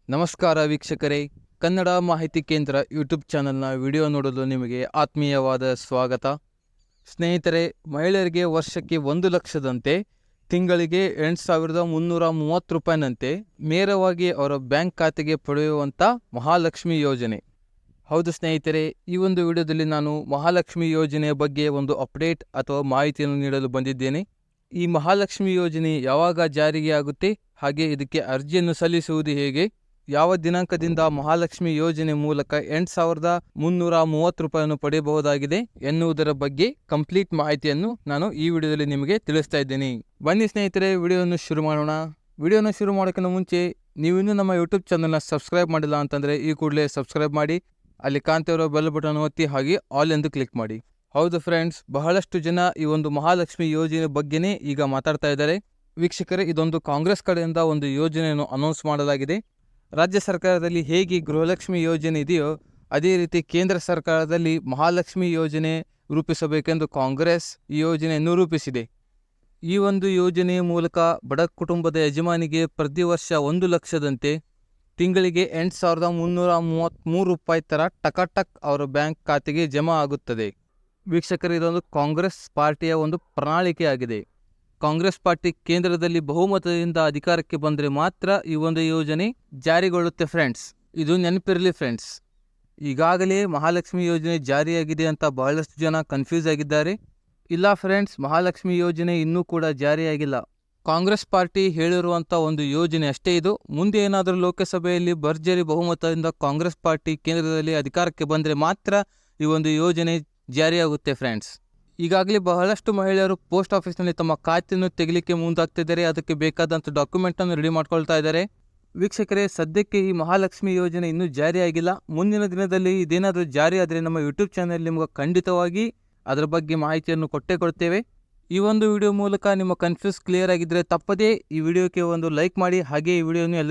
ನಮಸ್ಕಾರ ವೀಕ್ಷಕರೇ, ಕನ್ನಡ ಮಾಹಿತಿ ಕೇಂದ್ರ ಯೂಟ್ಯೂಬ್ ಚಾನಲ್ನ ವಿಡಿಯೋ ನೋಡಲು ನಿಮಗೆ ಆತ್ಮೀಯವಾದ ಸ್ವಾಗತ. ಸ್ನೇಹಿತರೆ, ಮಹಿಳೆಯರಿಗೆ ವರ್ಷಕ್ಕೆ 1 ಲಕ್ಷದಂತೆ ತಿಂಗಳಿಗೆ 8,330 ರೂಪಾಯಿನಂತೆ ನೇರವಾಗಿ ಅವರ ಬ್ಯಾಂಕ್ ಖಾತೆಗೆ ಪಡೆಯುವಂಥ ಮಹಾಲಕ್ಷ್ಮಿ ಯೋಜನೆ. ಹೌದು ಸ್ನೇಹಿತರೆ, ಈ ಒಂದು ವಿಡಿಯೋದಲ್ಲಿ ನಾನು ಮಹಾಲಕ್ಷ್ಮಿ ಯೋಜನೆಯ ಬಗ್ಗೆ ಒಂದು ಅಪ್ಡೇಟ್ ಅಥವಾ ಮಾಹಿತಿಯನ್ನು ನೀಡಲು ಬಂದಿದ್ದೇನೆ. ಈ ಮಹಾಲಕ್ಷ್ಮಿ ಯೋಜನೆ ಯಾವಾಗ ಜಾರಿಗೆ ಆಗುತ್ತೆ, ಹಾಗೆ ಇದಕ್ಕೆ ಅರ್ಜಿಯನ್ನು ಸಲ್ಲಿಸುವುದು ಹೇಗೆ, ಯಾವ ದಿನಾಂಕದಿಂದ ಮಹಾಲಕ್ಷ್ಮಿ ಯೋಜನೆ ಮೂಲಕ 8,330 ರೂಪಾಯಿಯನ್ನು ಪಡೆಯಬಹುದಾಗಿದೆ ಎನ್ನುವುದರ ಬಗ್ಗೆ ಕಂಪ್ಲೀಟ್ ಮಾಹಿತಿಯನ್ನು ನಾನು ಈ ವಿಡಿಯೋದಲ್ಲಿ ನಿಮಗೆ ತಿಳಿಸ್ತಾ ಇದ್ದೇನೆ. ಬನ್ನಿ ಸ್ನೇಹಿತರೆ, ವಿಡಿಯೋವನ್ನು ಶುರು ಮಾಡೋಣ. ವಿಡಿಯೋನ ಶುರು ಮಾಡೋಕ್ಕಿಂತ ಮುಂಚೆ ನೀವಿನ್ನೂ ನಮ್ಮ ಯೂಟ್ಯೂಬ್ ಚಾನಲ್ನ ಸಬ್ಸ್ಕ್ರೈಬ್ ಮಾಡಿಲ್ಲ ಅಂತಂದರೆ ಈ ಕೂಡಲೇ ಸಬ್ಸ್ಕ್ರೈಬ್ ಮಾಡಿ, ಅಲ್ಲಿ ಕಾಣ್ತಿರೋ ಬೆಲ್ ಬಟನ್ ಒತ್ತಿ ಹಾಗೆ ಆಲ್ ಎಂದು ಕ್ಲಿಕ್ ಮಾಡಿ. ಹೌದು ಫ್ರೆಂಡ್ಸ್, ಬಹಳಷ್ಟು ಜನ ಈ ಒಂದು ಮಹಾಲಕ್ಷ್ಮಿ ಯೋಜನೆ ಬಗ್ಗೆನೇ ಈಗ ಮಾತಾಡ್ತಾ ಇದ್ದಾರೆ. ವೀಕ್ಷಕರೇ, ಇದೊಂದು ಕಾಂಗ್ರೆಸ್ ಕಡೆಯಿಂದ ಒಂದು ಯೋಜನೆಯನ್ನು ಅನೌನ್ಸ್ ಮಾಡಲಾಗಿದೆ. ರಾಜ್ಯ ಸರ್ಕಾರದಲ್ಲಿ ಹೇಗೆ ಗೃಹಲಕ್ಷ್ಮಿ ಯೋಜನೆ ಇದೆಯೋ ಅದೇ ರೀತಿ ಕೇಂದ್ರ ಸರ್ಕಾರದಲ್ಲಿ ಮಹಾಲಕ್ಷ್ಮಿ ಯೋಜನೆ ರೂಪಿಸಬೇಕೆಂದು ಕಾಂಗ್ರೆಸ್ ಈ ಯೋಜನೆಯನ್ನು ರೂಪಿಸಿದೆ. ಈ ಒಂದು ಯೋಜನೆಯ ಮೂಲಕ ಬಡ ಕುಟುಂಬದ ಯಜಮಾನಿಗೆ ಪ್ರತಿ ವರ್ಷ 1 ಲಕ್ಷದಂತೆ ತಿಂಗಳಿಗೆ 8,333 ರೂಪಾಯಿ ಥರ ಟಕ್ ಅವರ ಬ್ಯಾಂಕ್ ಖಾತೆಗೆ ಜಮಾ ಆಗುತ್ತದೆ. ವೀಕ್ಷಕರು, ಇದೊಂದು ಕಾಂಗ್ರೆಸ್ ಪಾರ್ಟಿಯ ಒಂದು ಪ್ರಣಾಳಿಕೆ ಆಗಿದೆ. ಕಾಂಗ್ರೆಸ್ ಪಾರ್ಟಿ ಕೇಂದ್ರದಲ್ಲಿ ಬಹುಮತದಿಂದ ಅಧಿಕಾರಕ್ಕೆ ಬಂದರೆ ಮಾತ್ರ ಈ ಒಂದು ಯೋಜನೆ ಜಾರಿಗೊಳ್ಳುತ್ತೆ ಫ್ರೆಂಡ್ಸ್. ಇದು ನೆನಪಿರಲಿ ಫ್ರೆಂಡ್ಸ್. ಈಗಾಗಲೇ ಮಹಾಲಕ್ಷ್ಮಿ ಯೋಜನೆ ಜಾರಿಯಾಗಿದೆ ಅಂತ ಬಹಳಷ್ಟು ಜನ ಕನ್ಫ್ಯೂಸ್ ಆಗಿದ್ದಾರೆ. ಇಲ್ಲ ಫ್ರೆಂಡ್ಸ್, ಮಹಾಲಕ್ಷ್ಮಿ ಯೋಜನೆ ಇನ್ನೂ ಕೂಡ ಜಾರಿಯಾಗಿಲ್ಲ. ಕಾಂಗ್ರೆಸ್ ಪಾರ್ಟಿ ಹೇಳಿರುವಂಥ ಒಂದು ಯೋಜನೆ ಅಷ್ಟೇ ಇದು. ಮುಂದೆ ಏನಾದರೂ ಲೋಕಸಭೆಯಲ್ಲಿ ಭರ್ಜರಿ ಬಹುಮತದಿಂದ ಕಾಂಗ್ರೆಸ್ ಪಾರ್ಟಿ ಕೇಂದ್ರದಲ್ಲಿ ಅಧಿಕಾರಕ್ಕೆ ಬಂದರೆ ಮಾತ್ರ ಈ ಒಂದು ಯೋಜನೆ ಜಾರಿಯಾಗುತ್ತೆ ಫ್ರೆಂಡ್ಸ್. ಈಗಾಗಲೇ ಬಹಳಷ್ಟು ಮಹಿಳೆಯರು ಪೋಸ್ಟ್ ಆಫೀಸ್ನಲ್ಲಿ ತಮ್ಮ ಖಾತೆಯನ್ನು ತೆಗಿಲಿಕ್ಕೆ ಮುಂದಾಗ್ತಿದ್ದಾರೆ. ಅದಕ್ಕೆ ಬೇಕಾದಂಥ ಡಾಕ್ಯುಮೆಂಟನ್ನು ರೆಡಿ ಮಾಡ್ಕೊಳ್ತಾ ಇದ್ದಾರೆ. ವೀಕ್ಷಕರೇ, ಸದ್ಯಕ್ಕೆ ಈ ಮಹಾಲಕ್ಷ್ಮಿ ಯೋಜನೆ ಇನ್ನೂ ಜಾರಿಯಾಗಿಲ್ಲ. ಮುಂದಿನ ದಿನದಲ್ಲಿ ಇದೇನಾದರೂ ಜಾರಿ ಆದರೆ ನಮ್ಮ ಯೂಟ್ಯೂಬ್ ಚಾನಲ್ ನಿಮಗೆ ಖಂಡಿತವಾಗಿ ಅದರ ಬಗ್ಗೆ ಮಾಹಿತಿಯನ್ನು ಕೊಟ್ಟೇ ಕೊಡ್ತೇವೆ. ಈ ಒಂದು ವಿಡಿಯೋ ಮೂಲಕ ನಿಮ್ಮ ಕನ್ಫ್ಯೂಸ್ ಕ್ಲಿಯರ್ ಆಗಿದ್ದರೆ ತಪ್ಪದೇ ಈ ವಿಡಿಯೋಕ್ಕೆ ಒಂದು ಲೈಕ್ ಮಾಡಿ, ಹಾಗೆ ಈ ವಿಡಿಯೋನು ಎಲ್ಲ